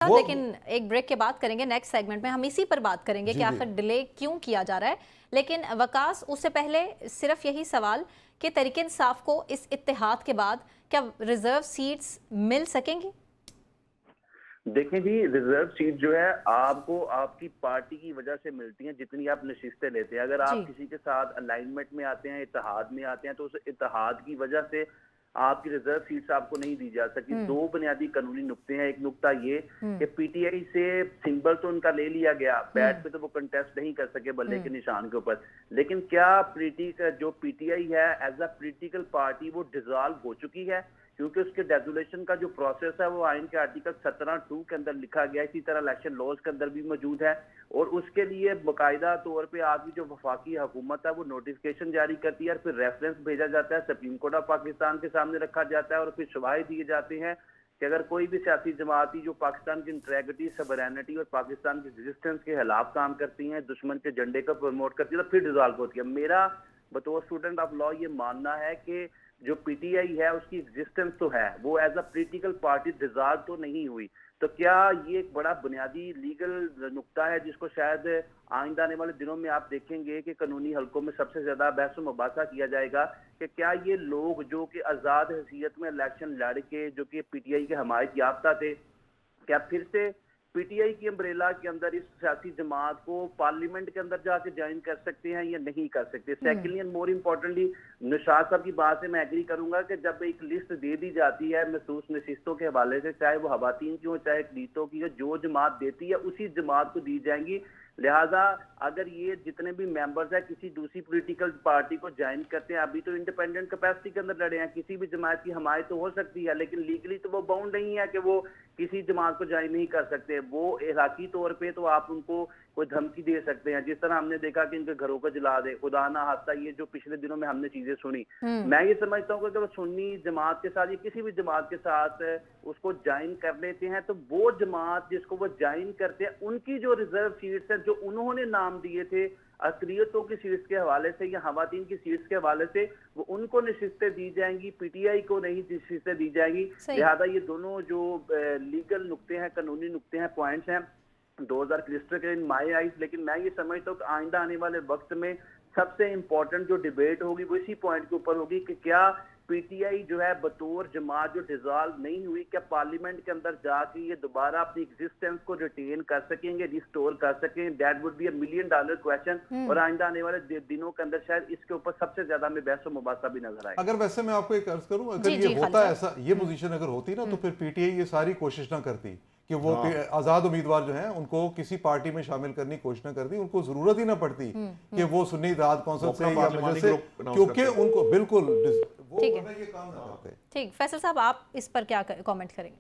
साहब, लेकिन एक ब्रेक के बाद करेंगे, नेक्स्ट सेगमेंट में हम इसी पर बात करेंगे कि आखिर डिले क्यों किया जा रहा है। लेकिन वकास, उससे पहले सिर्फ यही सवाल कि तहरीक इंसाफ को इस इत्तेहाद के बाद क्या रिजर्व सीट्स मिल सकेंगी? देखें जी, रिजर्व सीट जो है आपको आपकी पार्टी की वजह से मिलती हैं, जितनी आप नशिस्तें लेते हैं। अगर आप किसी के साथ अलाइनमेंट में आते हैं, इत्तेहाद में आते हैं, तो उस इत्तेहाद की वजह से आपकी रिजर्व सीट्स आपको नहीं दी जा सकती। दो बुनियादी कानूनी नुक्ते हैं। एक नुक्ता ये कि पीटीआई से सिंबल तो उनका ले लिया गया, बैट पे तो वो कंटेस्ट नहीं कर सके बल्ले के निशान के ऊपर, लेकिन क्या जो पीटीआई है एज अ पॉलिटिकल पार्टी वो डिसॉल्व हो चुकी है? क्योंकि उसके डेजुलेशन का जो प्रोसेस है वो आइन के आर्टिकल 17(2) के अंदर लिखा गया है, इसी तरह इलेक्शन लॉज के अंदर भी मौजूद है। और उसके लिए बाकायदा तौर पे आपकी जो वफाकी हुकूमत है वो नोटिफिकेशन जारी करती है और फिर रेफरेंस भेजा जाता है, सुप्रीम कोर्ट ऑफ पाकिस्तान के सामने रखा जाता है और फिर शवाहिद दिए जाते हैं कि अगर कोई भी सियासी जमाती जो पाकिस्तान की इंटेग्रिटी, सबरेनिटी और पाकिस्तान की रेजिस्टेंस के खिलाफ काम करती हैं, दुश्मन के झंडे को प्रमोट करती है, तो फिर डिसॉल्व होती है। मेरा बतौर स्टूडेंट ऑफ लॉ ये मानना है कि जो पीटीआई है उसकी एग्जिस्टेंस तो है, वो as a political party dissolve तो नहीं हुई। तो क्या ये एक बड़ा बुनियादी लीगल नुक्ता है जिसको शायद आइंदा आने वाले दिनों में आप देखेंगे कि कानूनी हलकों में सबसे ज्यादा बहस मुबासा किया जाएगा कि क्या ये लोग जो कि आजाद हैसियत में इलेक्शन लड़ के जो कि पीटीआई के हमायत याफ्ता थे, क्या फिर से पीटीआई की अम्ब्रेला के अंदर इस सियासी जमात को पार्लियामेंट के अंदर जाके ज्वाइन कर सकते हैं या नहीं कर सकते? Secondly and more importantly, Nishad साहब की बात से मैं एग्री करूंगा कि जब एक लिस्ट दे दी जाती है महसूस नशिस्तों के हवाले से, चाहे वो हवातीन की हो चाहे अक़लीतों की हो, जो जमात देती है उसी जमात को दी जाएंगी। लिहाजा अगर ये जितने भी मेंबर्स हैं किसी दूसरी पॉलिटिकल पार्टी को ज्वाइन करते हैं, अभी तो इंडिपेंडेंट कैपेसिटी के अंदर लड़े हैं, किसी भी जमात की हमायत तो हो सकती है, लेकिन लीगली तो वो बाउंड नहीं है कि वो किसी जमात को ज्वाइन नहीं कर सकते। वो इलाकी तौर पे तो आप उनको कोई धमकी दे सकते हैं, जिस तरह हमने देखा कि इनके घरों को जला दे, खुदा ना हादसा, ये जो पिछले दिनों में हमने चीजें सुनी। मैं ये समझता हूँ कि वो सुन्नी जमात के साथ या किसी भी जमात के साथ उसको ज्वाइन कर लेते हैं, तो वो जमात जिसको वो ज्वाइन करते हैं उनकी जो रिजर्व सीट्स हैं जो उन्होंने नाम दिए थे अक़लियतों की सीट्स के हवाले से या खवातीन की सीट्स के हवाले से, वो उनको नशिस्तें दी जाएंगी, पीटीआई को नहीं नशिस्तें दी जाएंगी। लिहाजा ये दोनों जो लीगल नुक्ते हैं, कानूनी नुक्ते हैं, पॉइंट्स हैं, 2000 क्लिस्टर इन माई आइज। लेकिन मैं ये समझता हूँ कि आइंदा आने वाले वक्त में सबसे इंपॉर्टेंट जो डिबेट होगी वो इसी पॉइंट के ऊपर होगी कि क्या पीटीआई जो है बतौर जमात जो डिसॉल्व नहीं हुई, क्या पार्लियामेंट के अंदर जाके ये दोबारा अपनी एग्जिस्टेंस को रिटेन कर सकेंगे, रिस्टोर कर सकें? That would be $1 million question. और आइंदा आने वाले दिनों के अंदर शायद इसके ऊपर सबसे ज्यादा हमें बहस और मुबासा भी नजर आए। अगर वैसे मैं आपको एक अर्ज करूं, अगर ये होता ऐसा, ये पोजीशन अगर होती ना, तो फिर पीटीआई ये सारी कोशिश ना करती कि वो आजाद उम्मीदवार जो हैं उनको किसी पार्टी में शामिल करने की कोशिश ना करती, उनको जरूरत ही ना पड़ती कि वो सुन्नी इत्तेहाद कौंसिल से या मजलिस से, क्योंकि उनको बिल्कुल वो ये काम ना करते। ठीक, फैसल साहब आप इस पर क्या कमेंट करेंगे?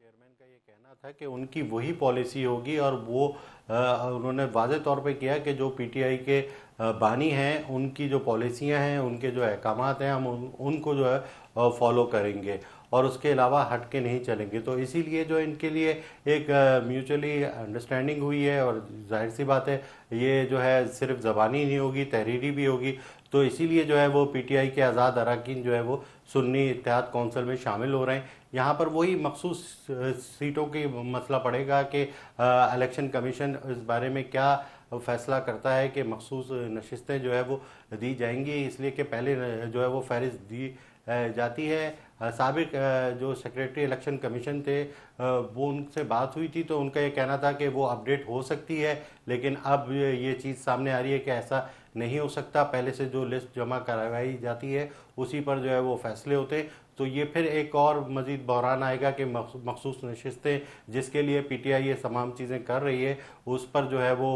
चेयरमैन का ये कहना था कि उनकी वही पॉलिसी होगी और वो उन्होंने वाज़े तौर पे किया कि जो पीटीआई के बानी हैं उनकी जो पॉलिसियां हैं, उनके जो अहकामात हैं, हम उनको जो है फॉलो करेंगे और उसके अलावा हट के नहीं चलेंगे। तो इसीलिए जो इनके लिए एक म्यूचुअली अंडरस्टैंडिंग हुई है और जाहिर सी बात है ये जो है सिर्फ ज़बानी नहीं होगी, तहरीरी भी होगी। तो इसीलिए जो है वो पीटीआई के आज़ाद अरकान जो है वो सुन्नी इत्तेहाद कौंसिल में शामिल हो रहे हैं। यहाँ पर वही मखसूस सीटों की मसला पड़ेगा कि इलेक्शन कमीशन इस बारे में क्या फैसला करता है कि मखसूस नशिस्तें जो है वो दी जाएंगी, इसलिए कि पहले जो है वो फहरिस्त दी जाती है। साबिक जो सेक्रेटरी इलेक्शन कमीशन थे वो उनसे बात हुई थी तो उनका ये कहना था कि वो अपडेट हो सकती है, लेकिन अब ये चीज़ सामने आ रही है कि ऐसा नहीं हो सकता। पहले से जो लिस्ट जमा करवाई जाती है उसी पर जो है वो फैसले होते हैं। तो ये फिर एक और मज़ीद बहरान आएगा कि मखसूस नशिस्तें जिसके लिए पीटीआई ये तमाम चीज़ें कर रही है उस पर जो है वो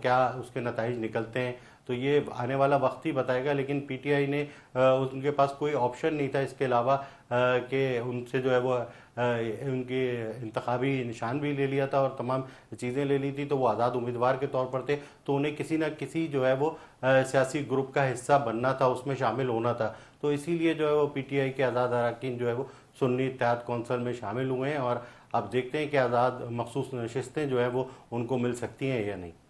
क्या उसके नताइज निकलते हैं, तो ये आने वाला वक्त ही बताएगा। लेकिन पीटीआई ने उनके पास कोई ऑप्शन नहीं था इसके अलावा कि उनसे जो है वो उनके इंतखाबी निशान भी ले लिया था और तमाम चीज़ें ले ली थी, तो वो आज़ाद उम्मीदवार के तौर पर थे, तो उन्हें किसी न किसी जो है वो सियासी ग्रुप का हिस्सा बनना था, उसमें शामिल होना था। तो इसीलिए जो है वो पीटीआई के आज़ाद अरकान जो है वो सुन्नी इत्तेहाद कौंसिल में शामिल हुए हैं और अब देखते हैं कि आज़ाद मखसूस नशिस्तें जो है वो उनको मिल सकती हैं या नहीं।